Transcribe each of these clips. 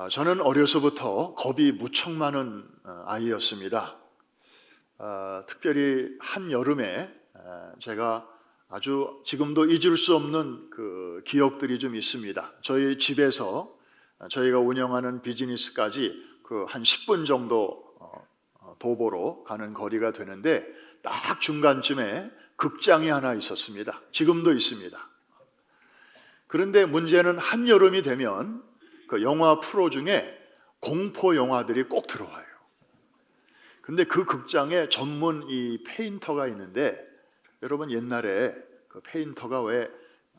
저는 어려서부터 겁이 무척 많은 아이였습니다. 특별히 한여름에 제가 아주 지금도 잊을 수 없는 그 기억들이 좀 있습니다. 저희 집에서 저희가 운영하는 비즈니스까지 그 한 10분 정도 도보로 가는 거리가 되는데 딱 중간쯤에 극장이 하나 있었습니다. 지금도 있습니다. 그런데 문제는 한여름이 되면 그 영화 프로 중에 공포 영화들이 꼭 들어와요. 근데 그 극장에 전문 이 페인터가 있는데, 여러분 옛날에 그 페인터가 왜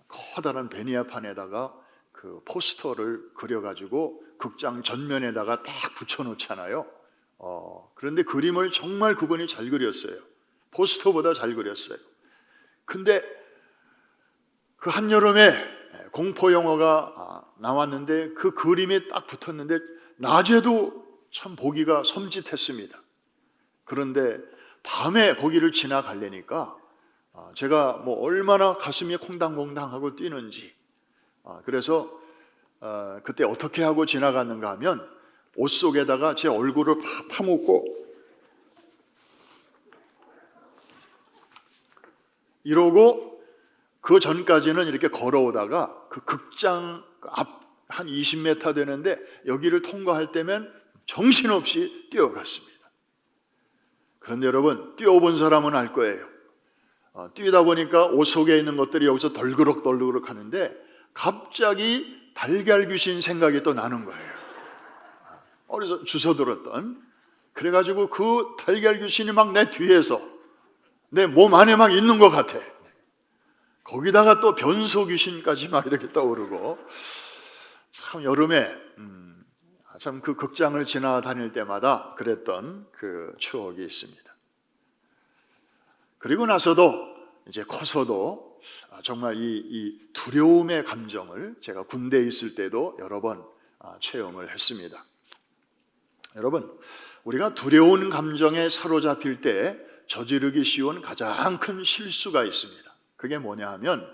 커다란 베니아판에다가 그 포스터를 그려가지고 극장 전면에다가 딱 붙여놓잖아요. 그런데 그림을 정말 그분이 잘 그렸어요. 포스터보다 잘 그렸어요. 근데 그 한여름에 공포 영화가 나왔는데 그 그림이 딱 붙었는데 낮에도 참 보기가 섬찟했습니다. 그런데 밤에 거기를 지나가려니까 제가 뭐 얼마나 가슴이 콩당콩당하고 뛰는지, 그래서 그때 어떻게 하고 지나갔는가 하면 옷 속에다가 제 얼굴을 팍 파묻고 이러고 그 전까지는 이렇게 걸어오다가 그 극장 앞 한 20m 되는데 여기를 통과할 때면 정신없이 뛰어갔습니다. 그런데 여러분, 뛰어본 사람은 알 거예요. 뛰다 보니까 옷 속에 있는 것들이 여기서 덜그럭덜그럭 하는데 갑자기 달걀 귀신 생각이 또 나는 거예요. 어디서 주워 들었던. 그래가지고 그 달걀 귀신이 막 내 뒤에서 내 몸 안에 막 있는 것 같아. 거기다가 또 변소 귀신까지 막 이렇게 떠오르고, 참 여름에 참 그 극장을 지나다닐 때마다 그랬던 그 추억이 있습니다. 그리고 나서도 이제 커서도 정말 이 두려움의 감정을 제가 군대에 있을 때도 여러 번 체험을 했습니다. 여러분, 우리가 두려운 감정에 사로잡힐 때 저지르기 쉬운 가장 큰 실수가 있습니다. 그게 뭐냐 하면,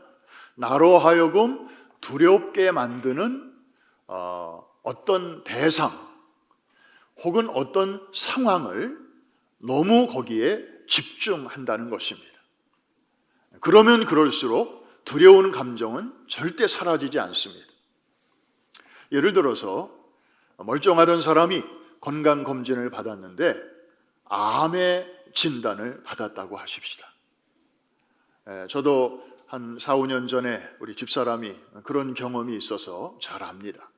나로 하여금 두렵게 만드는 어떤 대상 혹은 어떤 상황을 너무 거기에 집중한다는 것입니다. 그러면 그럴수록 두려운 감정은 절대 사라지지 않습니다. 예를 들어서 멀쩡하던 사람이 건강검진을 받았는데 암의 진단을 받았다고 하십시다. 저도 한 4, 5년 전에 우리 집사람이 그런 경험이 있어서 잘 압니다.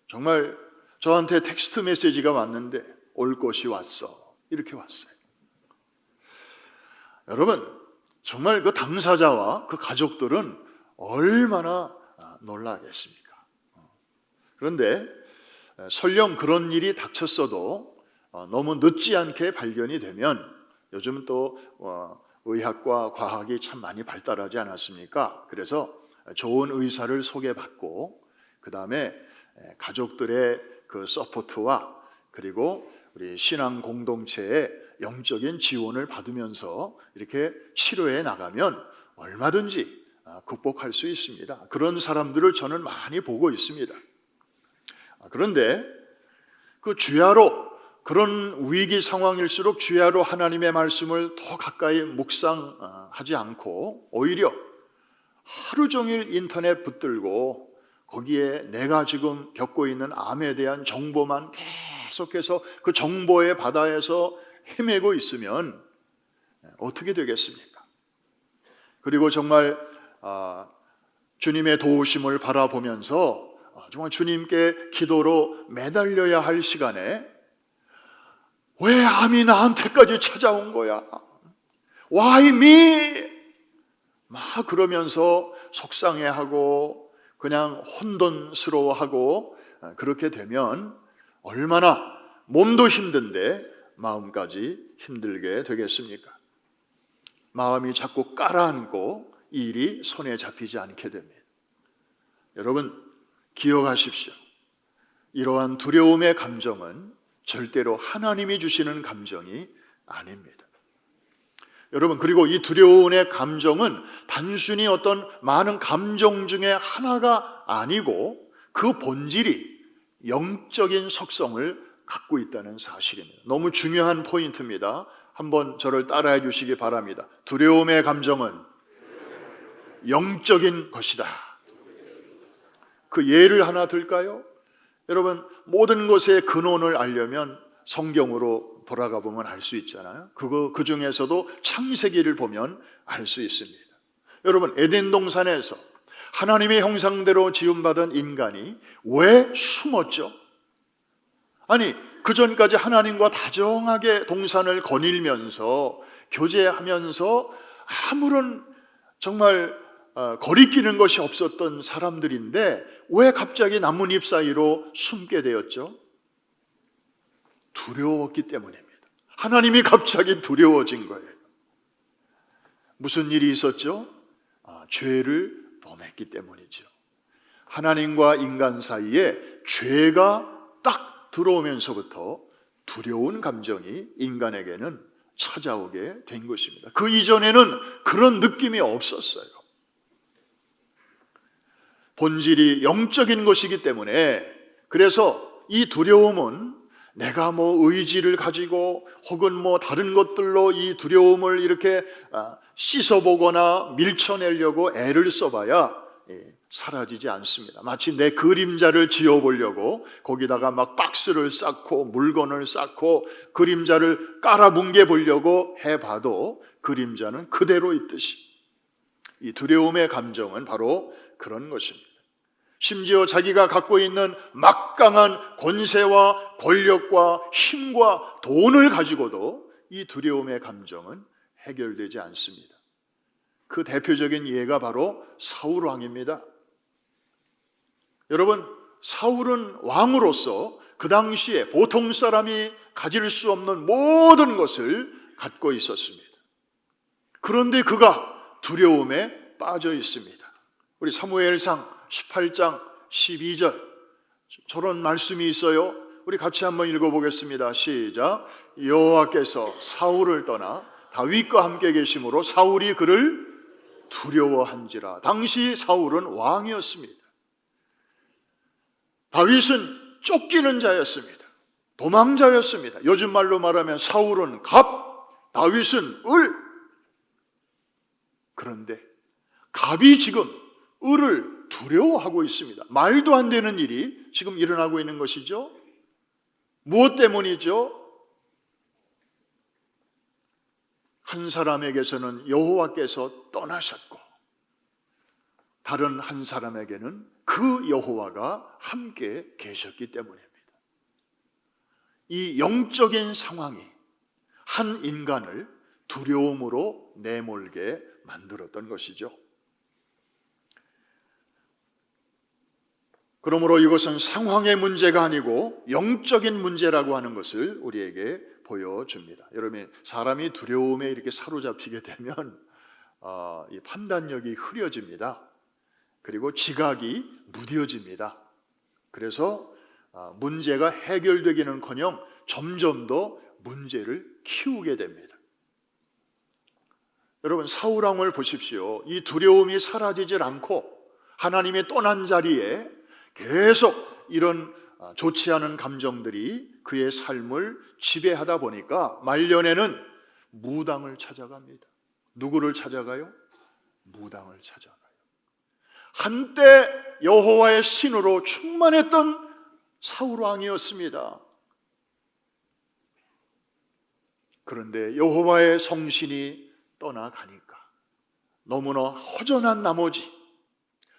정말 저한테 텍스트 메시지가 왔는데 올 것이 왔어, 이렇게 왔어요. 여러분, 정말 그 당사자와 그 가족들은 얼마나 놀라겠습니까? 그런데 설령 그런 일이 닥쳤어도 너무 늦지 않게 발견이 되면, 요즘 또 의학과 과학이 참 많이 발달하지 않았습니까? 그래서 좋은 의사를 소개받고 그 다음에 가족들의 그 서포트와 그리고 우리 신앙 공동체의 영적인 지원을 받으면서 이렇게 치료해 나가면 얼마든지 극복할 수 있습니다. 그런 사람들을 저는 많이 보고 있습니다. 그런데 그 주야로, 그런 위기 상황일수록 주야로 하나님의 말씀을 더 가까이 묵상하지 않고 오히려 하루 종일 인터넷 붙들고 거기에 내가 지금 겪고 있는 암에 대한 정보만 계속해서 그 정보의 바다에서 헤매고 있으면 어떻게 되겠습니까? 그리고 정말 주님의 도우심을 바라보면서 정말 주님께 기도로 매달려야 할 시간에 왜 암이 나한테까지 찾아온 거야? Why me? 막 그러면서 속상해하고 그냥 혼돈스러워하고, 그렇게 되면 얼마나 몸도 힘든데 마음까지 힘들게 되겠습니까? 마음이 자꾸 가라앉고 일이 손에 잡히지 않게 됩니다. 여러분, 기억하십시오. 이러한 두려움의 감정은 절대로 하나님이 주시는 감정이 아닙니다. 여러분, 그리고 이 두려움의 감정은 단순히 어떤 많은 감정 중에 하나가 아니고 그 본질이 영적인 속성을 갖고 있다는 사실입니다. 너무 중요한 포인트입니다. 한번 저를 따라해 주시기 바랍니다. 두려움의 감정은 영적인 것이다. 그 예를 하나 들까요? 여러분, 모든 것의 근원을 알려면 성경으로 돌아가 보면 알 수 있잖아요. 그 중에서도 창세기를 보면 알 수 있습니다. 여러분, 에덴 동산에서 하나님의 형상대로 지음받은 인간이 왜 숨었죠? 아니, 그 전까지 하나님과 다정하게 동산을 거닐면서 교제하면서 아무런 정말 거리끼는 것이 없었던 사람들인데 왜 갑자기 나뭇잎 사이로 숨게 되었죠? 두려웠기 때문입니다. 하나님이 갑자기 두려워진 거예요. 무슨 일이 있었죠? 죄를 범했기 때문이죠. 하나님과 인간 사이에 죄가 딱 들어오면서부터 두려운 감정이 인간에게는 찾아오게 된 것입니다. 그 이전에는 그런 느낌이 없었어요. 본질이 영적인 것이기 때문에, 그래서 이 두려움은 내가 뭐 의지를 가지고 혹은 뭐 다른 것들로 이 두려움을 이렇게 씻어보거나 밀쳐내려고 애를 써봐야 사라지지 않습니다. 마치 내 그림자를 지어보려고 거기다가 막 박스를 쌓고 물건을 쌓고 그림자를 깔아뭉개 보려고 해봐도 그림자는 그대로 있듯이 이 두려움의 감정은 바로 그런 것입니다. 심지어 자기가 갖고 있는 막강한 권세와 권력과 힘과 돈을 가지고도 이 두려움의 감정은 해결되지 않습니다. 그 대표적인 예가 바로 사울 왕입니다. 여러분, 사울은 왕으로서 그 당시에 보통 사람이 가질 수 없는 모든 것을 갖고 있었습니다. 그런데 그가 두려움에 빠져 있습니다. 우리 사무엘상 18장 12절 저런 말씀이 있어요. 우리 같이 한번 읽어보겠습니다. 시작. 여호와께서 사울을 떠나 다윗과 함께 계심으로 사울이 그를 두려워한지라. 당시 사울은 왕이었습니다. 다윗은 쫓기는 자였습니다. 도망자였습니다. 요즘 말로 말하면 사울은 갑, 다윗은 을. 그런데 갑이 지금 을을 두려워하고 있습니다. 말도 안 되는 일이 지금 일어나고 있는 것이죠. 무엇 때문이죠? 한 사람에게서는 여호와께서 떠나셨고 다른 한 사람에게는 그 여호와가 함께 계셨기 때문입니다. 이 영적인 상황이 한 인간을 두려움으로 내몰게 만들었던 것이죠. 그러므로 이것은 상황의 문제가 아니고 영적인 문제라고 하는 것을 우리에게 보여줍니다. 여러분, 사람이 두려움에 이렇게 사로잡히게 되면 이 판단력이 흐려집니다. 그리고 지각이 무뎌집니다. 그래서 문제가 해결되기는커녕 점점 더 문제를 키우게 됩니다. 여러분, 사울 왕을 보십시오. 이 두려움이 사라지질 않고 하나님의 떠난 자리에 계속 이런 좋지 않은 감정들이 그의 삶을 지배하다 보니까 말년에는 무당을 찾아갑니다. 누구를 찾아가요? 무당을 찾아가요. 한때 여호와의 신으로 충만했던 사울 왕이었습니다. 그런데 여호와의 성신이 떠나가니까 너무나 허전한 나머지,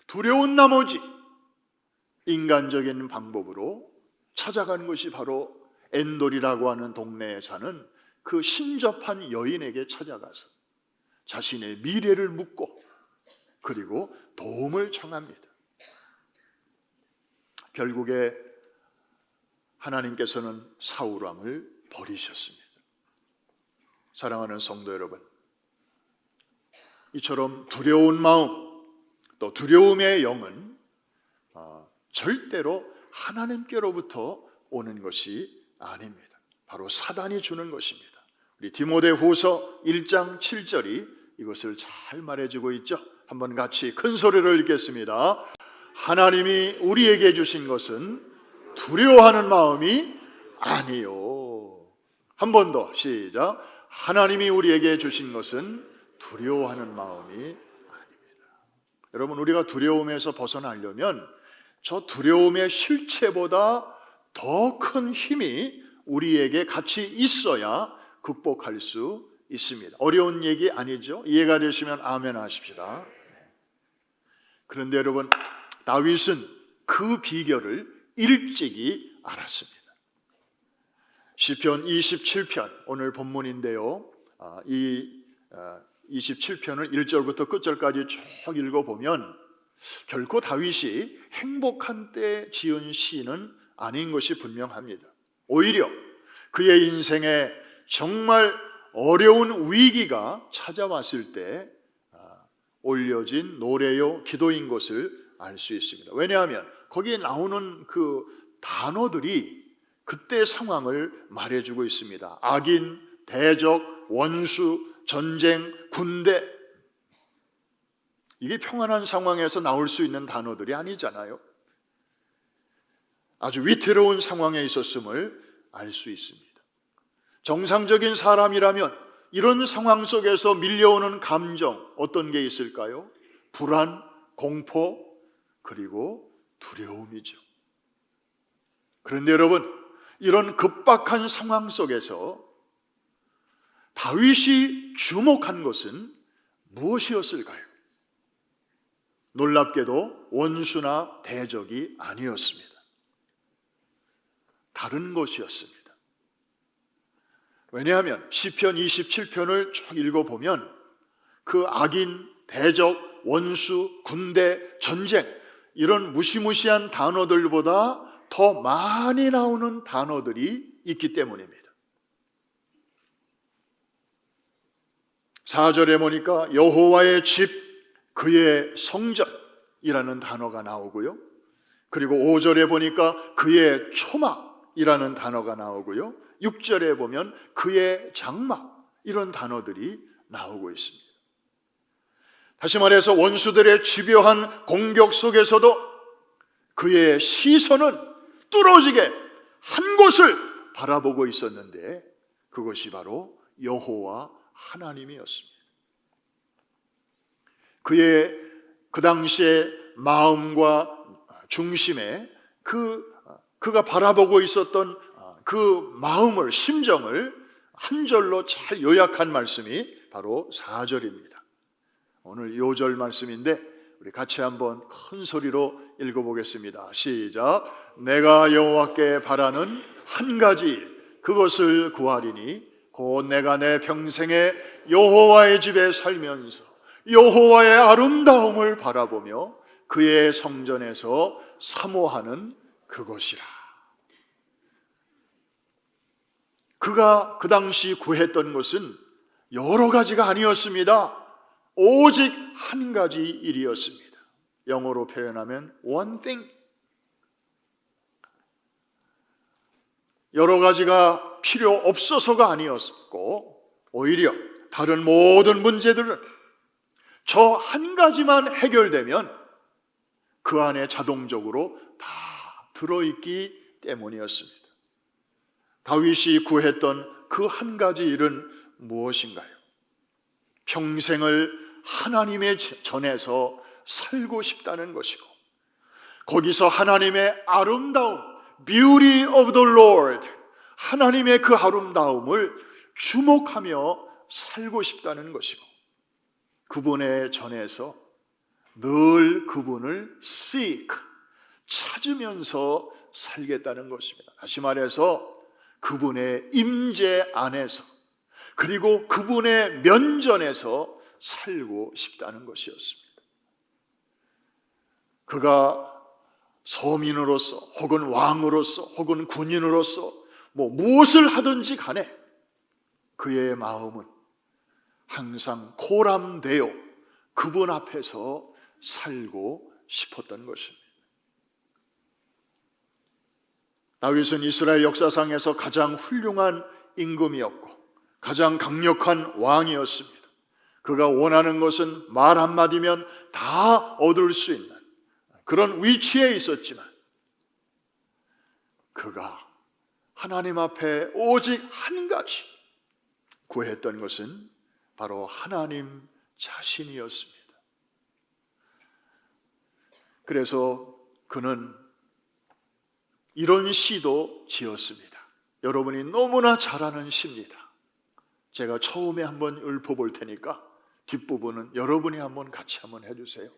두려운 나머지 인간적인 방법으로 찾아간 것이 바로 엔돌이라고 하는 동네에 사는 그 신접한 여인에게 찾아가서 자신의 미래를 묻고 그리고 도움을 청합니다. 결국에 하나님께서는 사울 왕을 버리셨습니다. 사랑하는 성도 여러분, 이처럼 두려운 마음, 또 두려움의 영은 절대로 하나님께로부터 오는 것이 아닙니다. 바로 사단이 주는 것입니다. 우리 디모데후서 1장 7절이 이것을 잘 말해주고 있죠. 한번 같이 큰 소리를 읽겠습니다. 하나님이 우리에게 주신 것은 두려워하는 마음이 아니요. 한 번 더 시작. 하나님이 우리에게 주신 것은 두려워하는 마음이 아닙니다. 여러분, 우리가 두려움에서 벗어나려면 저 두려움의 실체보다 더 큰 힘이 우리에게 같이 있어야 극복할 수 있습니다. 어려운 얘기 아니죠? 이해가 되시면 아멘 하십시다. 그런데 여러분, 다윗은 그 비결을 일찍이 알았습니다. 시편 27편, 오늘 본문인데요. 이 27편을 1절부터 끝절까지 쭉 읽어보면 결코 다윗이 행복한 때 지은 시는 아닌 것이 분명합니다. 오히려 그의 인생에 정말 어려운 위기가 찾아왔을 때 올려진 노래요 기도인 것을 알 수 있습니다. 왜냐하면 거기에 나오는 그 단어들이 그때 상황을 말해주고 있습니다. 악인, 대적, 원수, 전쟁, 군대. 이게 평안한 상황에서 나올 수 있는 단어들이 아니잖아요. 아주 위태로운 상황에 있었음을 알 수 있습니다. 정상적인 사람이라면 이런 상황 속에서 밀려오는 감정 어떤 게 있을까요? 불안, 공포, 그리고 두려움이죠. 그런데 여러분, 이런 급박한 상황 속에서 다윗이 주목한 것은 무엇이었을까요? 놀랍게도 원수나 대적이 아니었습니다. 다른 것이었습니다. 왜냐하면 시편 27편을 쭉 읽어보면 그 악인, 대적, 원수, 군대, 전쟁 이런 무시무시한 단어들보다 더 많이 나오는 단어들이 있기 때문입니다. 4절에 보니까 여호와의 집, 그의 성전이라는 단어가 나오고요. 그리고 5절에 보니까 그의 초막이라는 단어가 나오고요. 6절에 보면 그의 장막, 이런 단어들이 나오고 있습니다. 다시 말해서 원수들의 집요한 공격 속에서도 그의 시선은 뚫어지게 한 곳을 바라보고 있었는데 그것이 바로 여호와 하나님이었습니다. 그의 그 당시의 마음과 중심에 그가 바라보고 있었던 그 마음을, 심정을 한 절로 잘 요약한 말씀이 바로 4절입니다. 오늘 요절 말씀인데 우리 같이 한번 큰 소리로 읽어보겠습니다. 시작. 내가 여호와께 바라는 한 가지 그것을 구하리니 곧 내가 내 평생에 여호와의 집에 살면서 여호와의 아름다움을 바라보며 그의 성전에서 사모하는 그것이라. 그가 그 당시 구했던 것은 여러 가지가 아니었습니다. 오직 한 가지 일이었습니다. 영어로 표현하면 one thing. 여러 가지가 필요 없어서가 아니었고 오히려 다른 모든 문제들은 저 한 가지만 해결되면 그 안에 자동적으로 다 들어있기 때문이었습니다. 다윗이 구했던 그 한 가지 일은 무엇인가요? 평생을 하나님의 전에서 살고 싶다는 것이고 거기서 하나님의 아름다움, beauty of the Lord, 하나님의 그 아름다움을 주목하며 살고 싶다는 것이고 그분의 전에서 늘 그분을 seek, 찾으면서 살겠다는 것입니다. 다시 말해서 그분의 임재 안에서 그리고 그분의 면전에서 살고 싶다는 것이었습니다. 그가 서민으로서 혹은 왕으로서 혹은 군인으로서 무엇을 하든지 간에 그의 마음은 항상 코람되어 그분 앞에서 살고 싶었던 것입니다. 다윗은 이스라엘 역사상에서 가장 훌륭한 임금이었고 가장 강력한 왕이었습니다. 그가 원하는 것은 말 한마디면 다 얻을 수 있는 그런 위치에 있었지만 그가 하나님 앞에 오직 한 가지 구했던 것은 바로 하나님 자신이었습니다. 그래서 그는 이런 시도 지었습니다. 여러분이 너무나 잘 아는 시입니다. 제가 처음에 한번 읊어볼 테니까 뒷부분은 여러분이 한번 같이 한번 해주세요.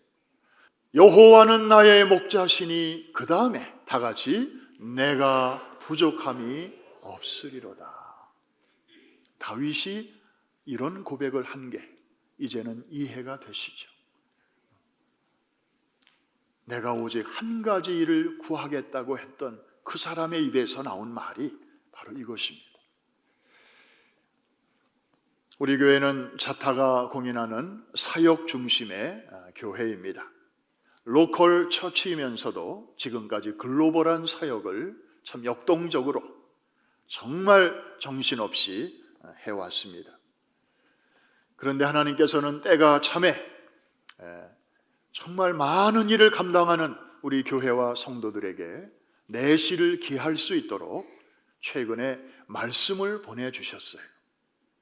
여호와는 나의 목자시니 그 다음에 다 같이 내가 부족함이 없으리로다. 다윗이 이런 고백을 한 게 이제는 이해가 되시죠. 내가 오직 한 가지 일을 구하겠다고 했던 그 사람의 입에서 나온 말이 바로 이것입니다. 우리 교회는 자타가 공인하는 사역 중심의 교회입니다. 로컬 처치이면서도 지금까지 글로벌한 사역을 참 역동적으로 정말 정신없이 해왔습니다. 그런데 하나님께서는 때가 참에 정말 많은 일을 감당하는 우리 교회와 성도들에게 내실을 기할 수 있도록 최근에 말씀을 보내주셨어요.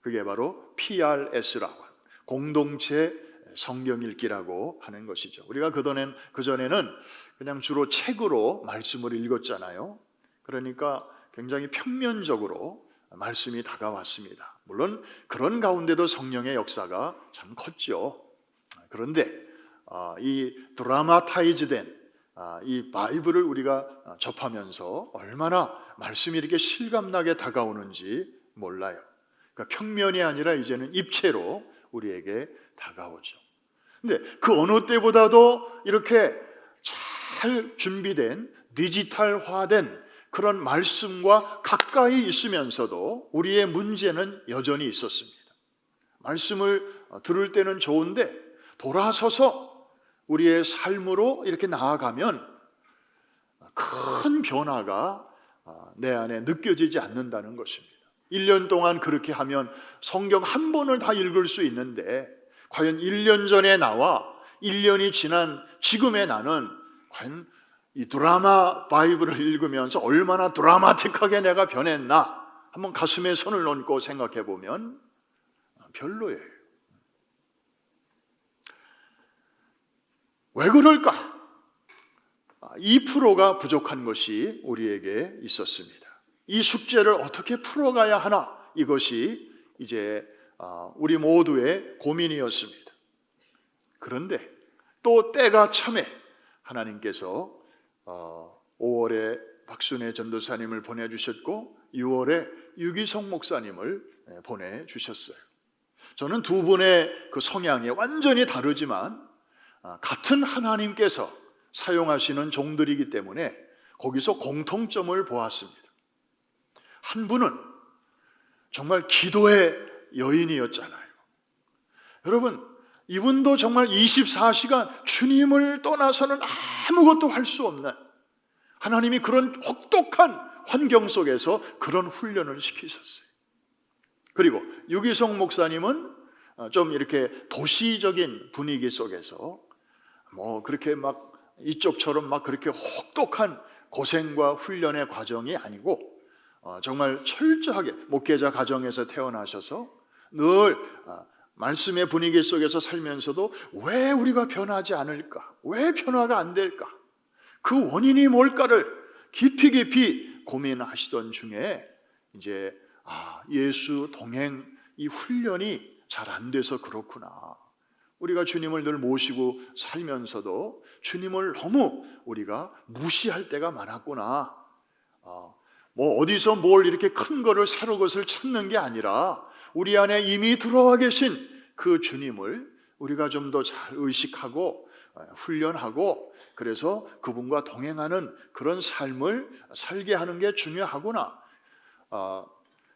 그게 바로 PRS라고 공동체 성경 읽기라고 하는 것이죠. 우리가 그전에는 그냥 주로 책으로 말씀을 읽었잖아요. 그러니까 굉장히 평면적으로 말씀이 다가왔습니다. 물론 그런 가운데도 성령의 역사가 참 컸죠. 그런데 이 드라마타이즈된 이 바이블을 우리가 접하면서 얼마나 말씀이 이렇게 실감나게 다가오는지 몰라요. 그러니까 평면이 아니라 이제는 입체로 우리에게 다가오죠. 근데 그 어느 때보다도 이렇게 잘 준비된 디지털화된 그런 말씀과 가까이 있으면서도 우리의 문제는 여전히 있었습니다. 말씀을 들을 때는 좋은데 돌아서서 우리의 삶으로 이렇게 나아가면 큰 변화가 내 안에 느껴지지 않는다는 것입니다. 1년 동안 그렇게 하면 성경 한 번을 다 읽을 수 있는데 과연 1년 전에 나와 1년이 지난 지금의 나는 과연 이 드라마 바이블을 읽으면서 얼마나 드라마틱하게 내가 변했나 한번 가슴에 손을 얹고 생각해 보면 별로예요. 왜 그럴까? 2%가 부족한 것이 우리에게 있었습니다. 이 숙제를 어떻게 풀어가야 하나? 이것이 이제 우리 모두의 고민이었습니다. 그런데 또 때가 참에 하나님께서 5월에 박순애 전도사님을 보내주셨고 6월에 유기성 목사님을 보내주셨어요. 저는 두 분의 그 성향이 완전히 다르지만 같은 하나님께서 사용하시는 종들이기 때문에 거기서 공통점을 보았습니다. 한 분은 정말 기도의 여인이었잖아요. 여러분, 이분도 정말 24시간 주님을 떠나서는 아무것도 할 수 없는 하나님이 그런 혹독한 환경 속에서 그런 훈련을 시키셨어요. 그리고 유기성 목사님은 좀 이렇게 도시적인 분위기 속에서 뭐 그렇게 막 이쪽처럼 막 그렇게 혹독한 고생과 훈련의 과정이 아니고 정말 철저하게 목회자 가정에서 태어나셔서 늘 말씀의 분위기 속에서 살면서도 왜 우리가 변하지 않을까? 왜 변화가 안 될까? 그 원인이 뭘까를 깊이 고민하시던 중에 이제 예수 동행 이 훈련이 잘 안 돼서 그렇구나. 우리가 주님을 늘 모시고 살면서도 주님을 너무 우리가 무시할 때가 많았구나. 뭐 어디서 뭘 이렇게 큰 거를 새로 것을 찾는 게 아니라 우리 안에 이미 들어와 계신 그 주님을 우리가 좀 더 잘 의식하고 훈련하고 그래서 그분과 동행하는 그런 삶을 살게 하는 게 중요하구나.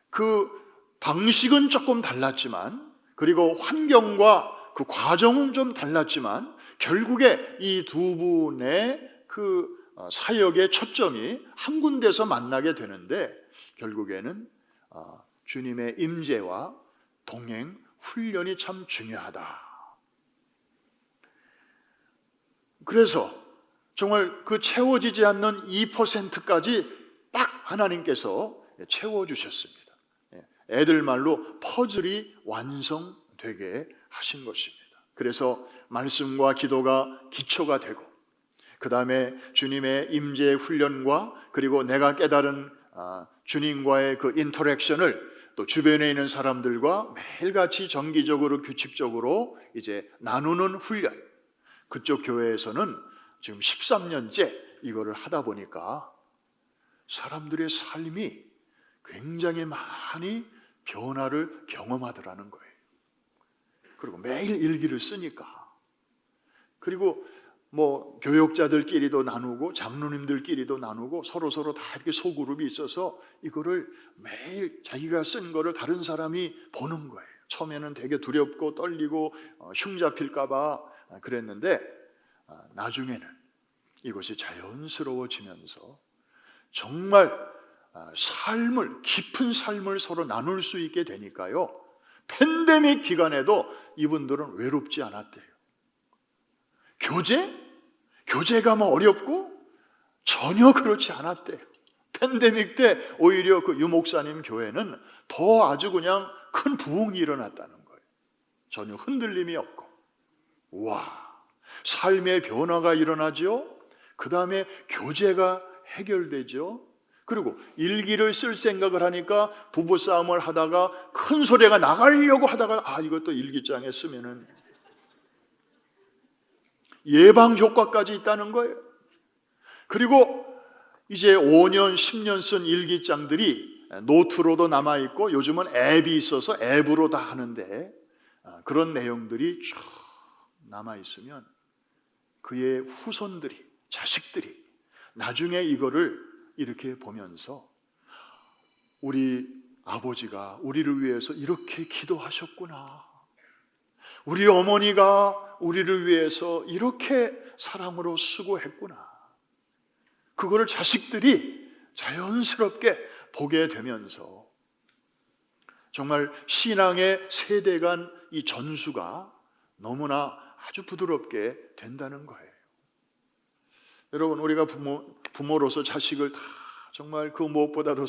그 방식은 조금 달랐지만 그리고 환경과 그 과정은 좀 달랐지만 결국에 이 두 분의 그 사역의 초점이 한 군데서 만나게 되는데 결국에는 주님의 임재와 동행, 훈련이 참 중요하다. 그래서 정말 그 채워지지 않는 2%까지 딱 하나님께서 채워주셨습니다. 애들 말로 퍼즐이 완성되게 하신 것입니다. 그래서 말씀과 기도가 기초가 되고, 그 다음에 주님의 임재 훈련과 그리고 내가 깨달은 주님과의 그 인터랙션을 또 주변에 있는 사람들과 매일같이 정기적으로 규칙적으로 이제 나누는 훈련, 그쪽 교회에서는 지금 13년째 이거를 하다 보니까 사람들의 삶이 굉장히 많이 변화를 경험하더라는 거예요. 그리고 매일 일기를 쓰니까, 그리고 뭐 교역자들끼리도 나누고 장로님들끼리도 나누고 서로 다 이렇게 소그룹이 있어서 이거를 매일 자기가 쓴 거를 다른 사람이 보는 거예요. 처음에는 되게 두렵고 떨리고 흉 잡힐까 봐 그랬는데 나중에는 이것이 자연스러워지면서 정말 깊은 삶을 서로 나눌 수 있게 되니까요, 팬데믹 기간에도 이분들은 외롭지 않았대요. 교제가 뭐 어렵고 전혀 그렇지 않았대요. 팬데믹 때 오히려 그 유목사님 교회는 더 아주 그냥 큰 부흥이 일어났다는 거예요. 전혀 흔들림이 없고, 와, 삶의 변화가 일어나죠. 그 다음에 교제가 해결되죠. 그리고 일기를 쓸 생각을 하니까 부부싸움을 하다가 큰 소리가 나가려고 하다가 이것도 일기장에 쓰면은 예방 효과까지 있다는 거예요. 그리고 이제 5년, 10년 쓴 일기장들이 노트로도 남아있고 요즘은 앱이 있어서 앱으로 다 하는데, 그런 내용들이 쭉 남아있으면 그의 후손들이, 자식들이 나중에 이거를 이렇게 보면서 우리 아버지가 우리를 위해서 이렇게 기도하셨구나, 우리 어머니가 우리를 위해서 이렇게 사랑으로 수고했구나, 그거를 자식들이 자연스럽게 보게 되면서 정말 신앙의 세대 간 이 전수가 너무나 아주 부드럽게 된다는 거예요. 여러분, 우리가 부모로서 자식을 다 정말 그 무엇보다도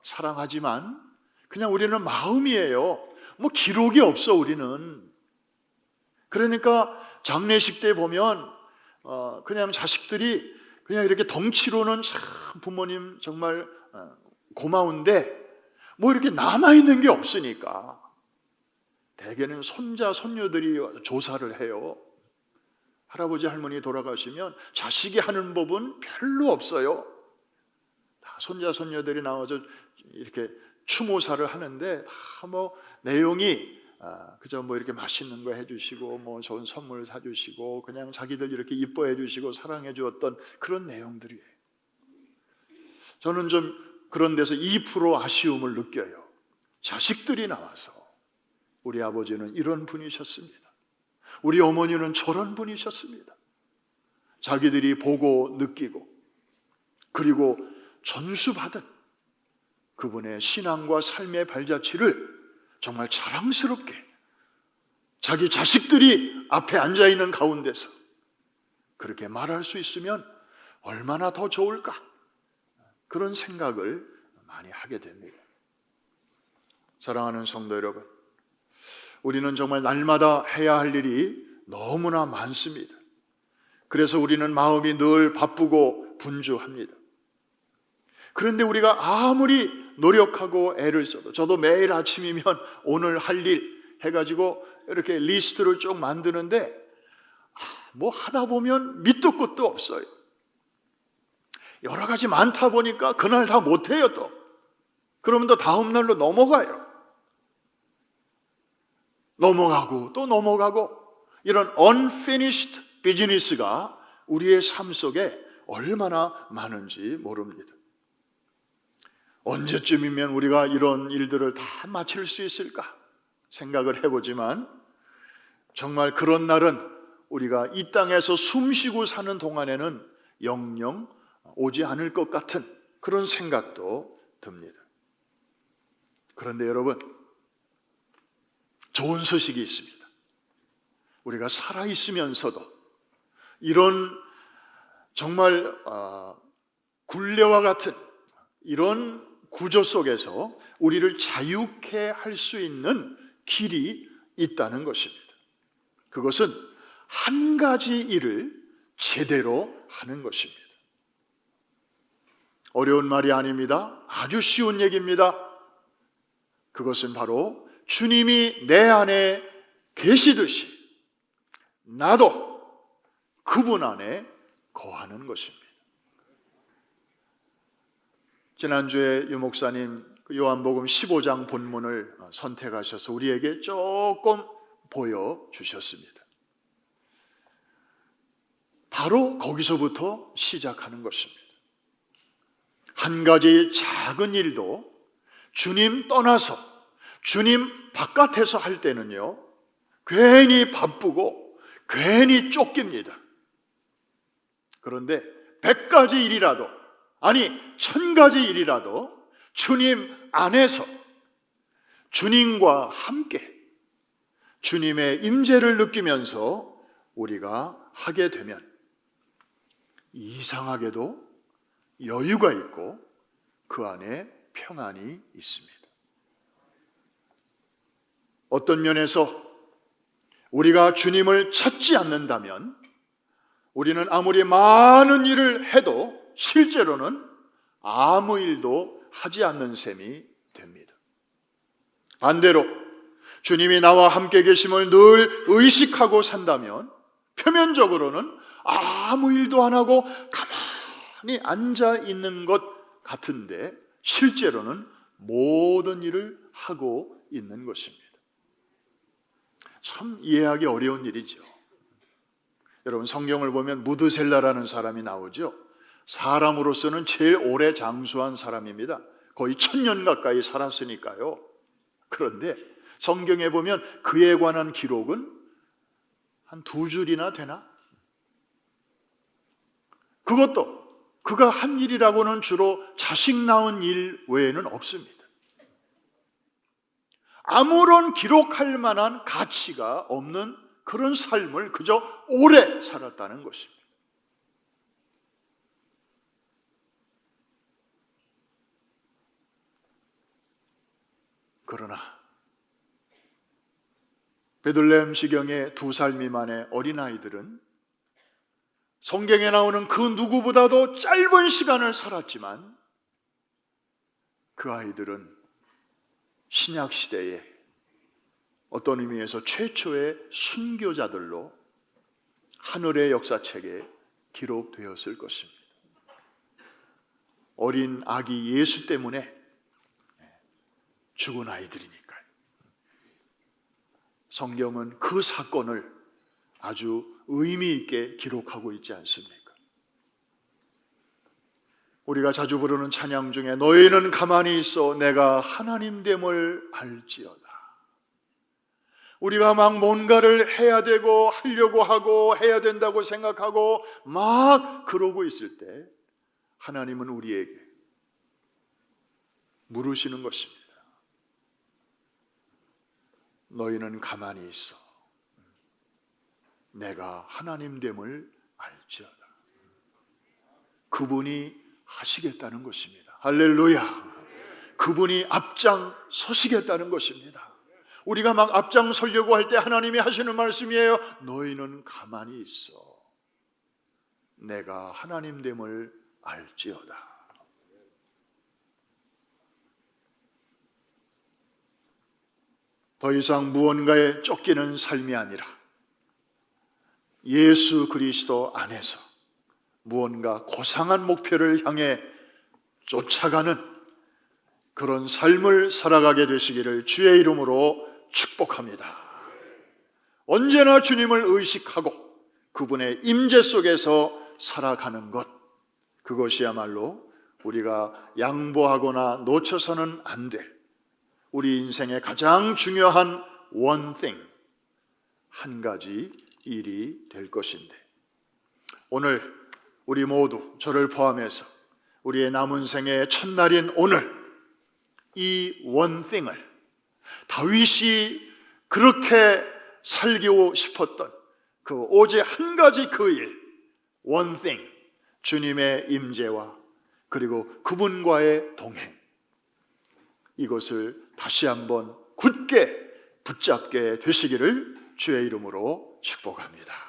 사랑하지만 그냥 우리는 마음이에요. 뭐 기록이 없어, 우리는. 그러니까 장례식 때 보면 그냥 자식들이 그냥 이렇게 덩치로는 참 부모님 정말 고마운데 뭐 이렇게 남아있는 게 없으니까 대개는 손자, 손녀들이 조사를 해요. 할아버지, 할머니 돌아가시면 자식이 하는 법은 별로 없어요. 다 손자, 손녀들이 나와서 이렇게 추모사를 하는데 다 뭐 내용이 그저 뭐 이렇게 맛있는 거 해주시고 뭐 좋은 선물 사주시고 그냥 자기들 이렇게 이뻐해 주시고 사랑해 주었던 그런 내용들이에요. 저는 좀 그런 데서 2% 아쉬움을 느껴요. 자식들이 나와서 우리 아버지는 이런 분이셨습니다, 우리 어머니는 저런 분이셨습니다, 자기들이 보고 느끼고 그리고 전수받은 그분의 신앙과 삶의 발자취를 정말 자랑스럽게 자기 자식들이 앞에 앉아있는 가운데서 그렇게 말할 수 있으면 얼마나 더 좋을까, 그런 생각을 많이 하게 됩니다. 사랑하는 성도 여러분, 우리는 정말 날마다 해야 할 일이 너무나 많습니다. 그래서 우리는 마음이 늘 바쁘고 분주합니다. 그런데 우리가 아무리 노력하고 애를 써도, 저도 매일 아침이면 오늘 할 일 해가지고 이렇게 리스트를 쭉 만드는데 뭐 하다 보면 밑도 끝도 없어요. 여러 가지 많다 보니까 그날 다 못해요. 또 그러면 또 다음 날로 넘어가요. 넘어가고 또 넘어가고, 이런 unfinished business가 우리의 삶 속에 얼마나 많은지 모릅니다. 언제쯤이면 우리가 이런 일들을 다 마칠 수 있을까 생각을 해보지만 정말 그런 날은 우리가 이 땅에서 숨쉬고 사는 동안에는 영영 오지 않을 것 같은 그런 생각도 듭니다. 그런데 여러분, 좋은 소식이 있습니다. 우리가 살아있으면서도 이런 정말 굴레와 같은 이런 구조 속에서 우리를 자유케 할 수 있는 길이 있다는 것입니다. 그것은 한 가지 일을 제대로 하는 것입니다. 어려운 말이 아닙니다. 아주 쉬운 얘기입니다. 그것은 바로 주님이 내 안에 계시듯이 나도 그분 안에 거하는 것입니다. 지난주에 유 목사님 요한복음 15장 본문을 선택하셔서 우리에게 조금 보여주셨습니다. 바로 거기서부터 시작하는 것입니다. 한 가지 작은 일도 주님 떠나서 주님 바깥에서 할 때는요, 괜히 바쁘고 괜히 쫓깁니다. 그런데 100가지 일이라도, 아니 1000가지 일이라도 주님 안에서 주님과 함께 주님의 임재를 느끼면서 우리가 하게 되면 이상하게도 여유가 있고 그 안에 평안이 있습니다. 어떤 면에서 우리가 주님을 찾지 않는다면 우리는 아무리 많은 일을 해도 실제로는 아무 일도 하지 않는 셈이 됩니다. 반대로 주님이 나와 함께 계심을 늘 의식하고 산다면 표면적으로는 아무 일도 안 하고 가만히 앉아 있는 것 같은데 실제로는 모든 일을 하고 있는 것입니다. 참 이해하기 어려운 일이죠. 여러분, 성경을 보면 무드셀라라는 사람이 나오죠. 사람으로서는 제일 오래 장수한 사람입니다. 거의 1000년 가까이 살았으니까요. 그런데 성경에 보면 그에 관한 기록은 한 2줄이나 되나? 그것도 그가 한 일이라고는 주로 자식 낳은 일 외에는 없습니다. 아무런 기록할 만한 가치가 없는 그런 삶을 그저 오래 살았다는 것입니다. 그러나 베들레헴 시경의 2살 미만의 어린아이들은 성경에 나오는 그 누구보다도 짧은 시간을 살았지만 그 아이들은 신약 시대에 어떤 의미에서 최초의 순교자들로 하늘의 역사책에 기록되었을 것입니다. 어린 아기 예수 때문에 죽은 아이들이니까요. 성경은 그 사건을 아주 의미 있게 기록하고 있지 않습니까? 우리가 자주 부르는 찬양 중에 너희는 가만히 있어 내가 하나님됨을 알지어다. 우리가 막 뭔가를 해야 되고 하려고 하고 해야 된다고 생각하고 막 그러고 있을 때 하나님은 우리에게 물으시는 것입니다. 너희는 가만히 있어 내가 하나님됨을 알지어다. 그분이 하시겠다는 것입니다. 할렐루야. 그분이 앞장서시겠다는 것입니다. 우리가 막 앞장서려고 할 때 하나님이 하시는 말씀이에요. 너희는 가만히 있어 내가 하나님됨을 알지어다. 더 이상 무언가에 쫓기는 삶이 아니라 예수 그리스도 안에서 무언가 고상한 목표를 향해 쫓아가는 그런 삶을 살아가게 되시기를 주의 이름으로 축복합니다. 언제나 주님을 의식하고 그분의 임재 속에서 살아가는 것, 그것이야말로 우리가 양보하거나 놓쳐서는 안 될 우리 인생의 가장 중요한 one thing, 한 가지 일이 될 것인데, 오늘 우리 모두 저를 포함해서 우리의 남은 생의 첫날인 오늘 이 one thing을 다윗이 그렇게 살고 싶었던 그 오직 한 가지 그 일, one thing, 주님의 임재와 그리고 그분과의 동행, 이것을 다시 한번 굳게 붙잡게 되시기를 주의 이름으로 축복합니다.